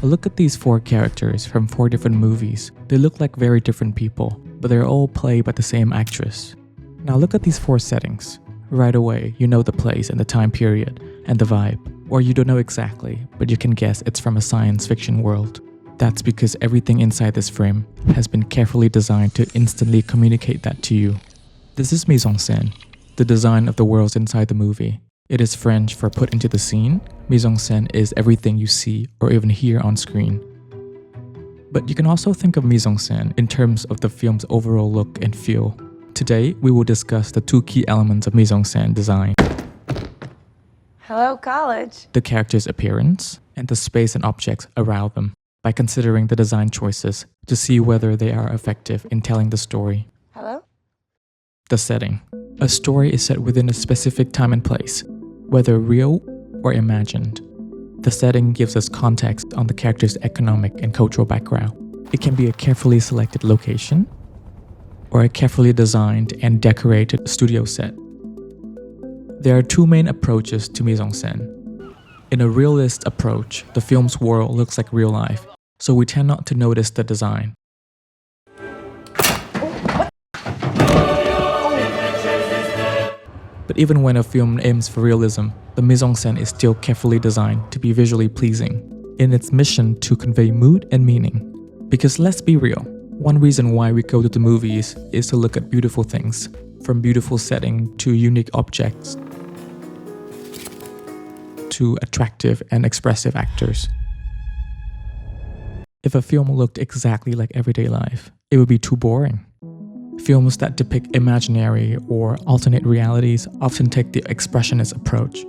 Look at these 4 characters from 4 different movies. They look like very different people, but they're all played by the same actress. Now look at these 4 settings. Right away, you know the place and the time period and the vibe. Or you don't know exactly, but you can guess it's from a science fiction world. That's because everything inside this frame has been carefully designed to instantly communicate that to you. This is mise-en-scène, the design of the worlds inside the movie. It is French for put into the scene. Mise-en-scène is everything you see or even hear on screen. But you can also think of mise-en-scène in terms of the film's overall look and feel. Today, we will discuss the 2 key elements of mise-en-scène design. Hello, college. The character's appearance and the space and objects around them, by considering the design choices to see whether they are effective in telling the story. Hello? The setting. A story is set within a specific time and place, whether real or imagined. The setting gives us context on the character's economic and cultural background. It can be a carefully selected location or a carefully designed and decorated studio set. There are 2 main approaches to mise-en-scène. In a realist approach, the film's world looks like real life, so we tend not to notice the design. But even when a film aims for realism, the mise-en-scène is still carefully designed to be visually pleasing in its mission to convey mood and meaning. Because let's be real, one reason why we go to the movies is to look at beautiful things, from beautiful setting to unique objects to attractive and expressive actors. If a film looked exactly like everyday life, it would be too boring. Films that depict imaginary or alternate realities often take the expressionist approach.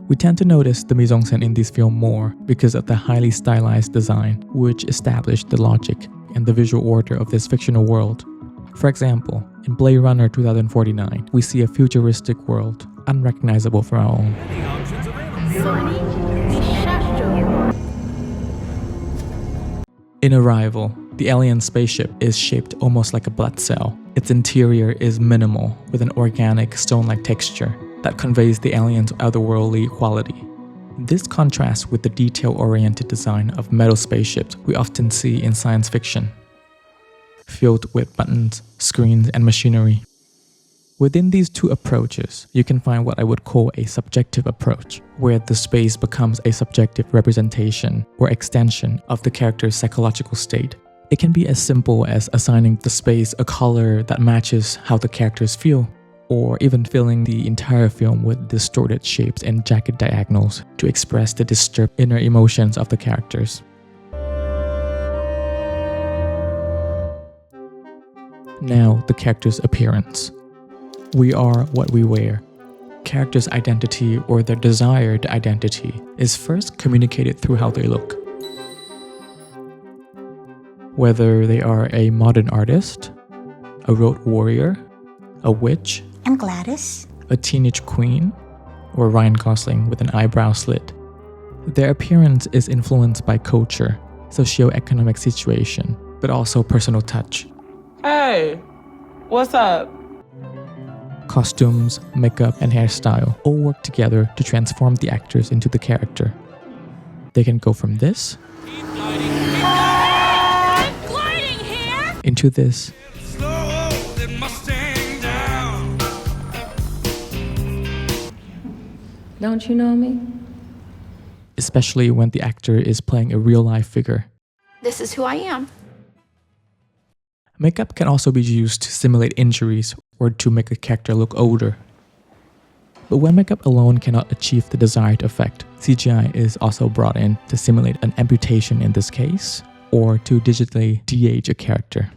We tend to notice the mise-en-scène in these films more because of the highly stylized design, which established the logic and the visual order of this fictional world. For example, in Blade Runner 2049, we see a futuristic world, unrecognizable from our own. In Arrival, the alien spaceship is shaped almost like a blood cell. Its interior is minimal, with an organic, stone-like texture that conveys the alien's otherworldly quality. This contrasts with the detail-oriented design of metal spaceships we often see in science fiction, filled with buttons, screens, and machinery. Within these 2 approaches, you can find what I would call a subjective approach, where the space becomes a subjective representation or extension of the character's psychological state. It can be as simple as assigning the space a color that matches how the characters feel, or even filling the entire film with distorted shapes and jagged diagonals to express the disturbed inner emotions of the characters. Now, the character's appearance. We are what we wear. Characters' identity or their desired identity is first communicated through how they look. Whether they are a modern artist, a road warrior, a witch, I'm Gladys, a teenage queen, or Ryan Gosling with an eyebrow slit. Their appearance is influenced by culture, socio-economic situation, but also personal touch. Hey, what's up? Costumes, makeup, and hairstyle all work together to transform the actors into the character. They can go from this into this, Don't you know me? especially when the actor is playing a real-life figure. this is who I am. Makeup can also be used to simulate injuries or to make a character look older. But when makeup alone cannot achieve the desired effect, CGI is also brought in to simulate an amputation in this case, or to digitally de-age a character.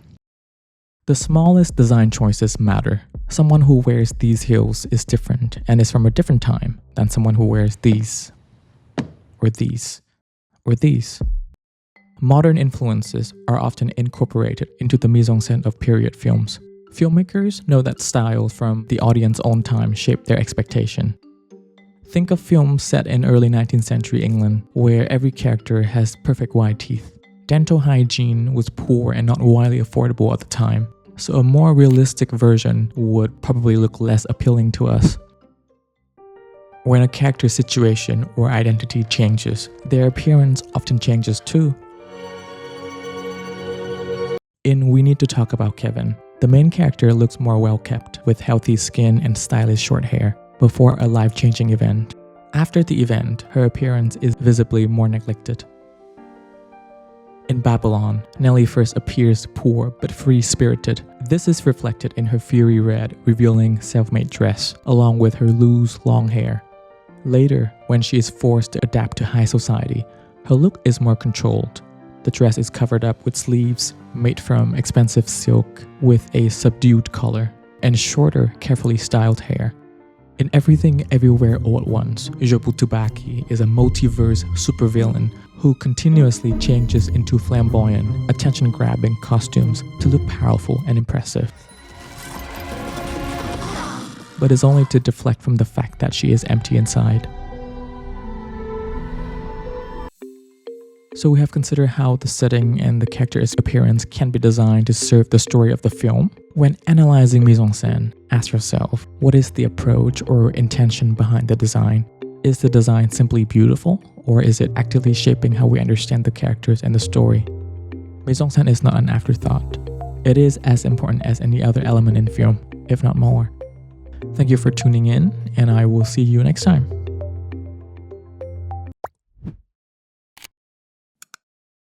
The smallest design choices matter. Someone who wears these heels is different and is from a different time than someone who wears these, or these, or these. Modern influences are often incorporated into the mise-en-scène of period films. Filmmakers know that styles from the audience's own time shape their expectation. Think of films set in early 19th century England, where every character has perfect white teeth. Dental hygiene was poor and not widely affordable at the time, so a more realistic version would probably look less appealing to us. When a character's situation or identity changes, their appearance often changes too. In We Need to Talk About Kevin, the main character looks more well kept with healthy skin and stylish short hair before a life-changing event. After the event, her appearance is visibly more neglected. In Babylon, Nellie first appears poor but free-spirited. This is reflected in her fiery red, revealing self-made dress, along with her loose, long hair. Later, when she is forced to adapt to high society, her look is more controlled. The dress is covered up with sleeves made from expensive silk with a subdued color, and shorter, carefully styled hair. In Everything Everywhere All at Once, Jobu Tubaki is a multiverse supervillain who continuously changes into flamboyant, attention-grabbing costumes to look powerful and impressive. But is only to deflect from the fact that she is empty inside. So we have considered how the setting and the character's appearance can be designed to serve the story of the film. When analyzing mise-en-scène, ask yourself, what is the approach or intention behind the design? Is the design simply beautiful, or is it actively shaping how we understand the characters and the story? Mise-en-scène is not an afterthought. It is as important as any other element in film, if not more. Thank you for tuning in, and I will see you next time.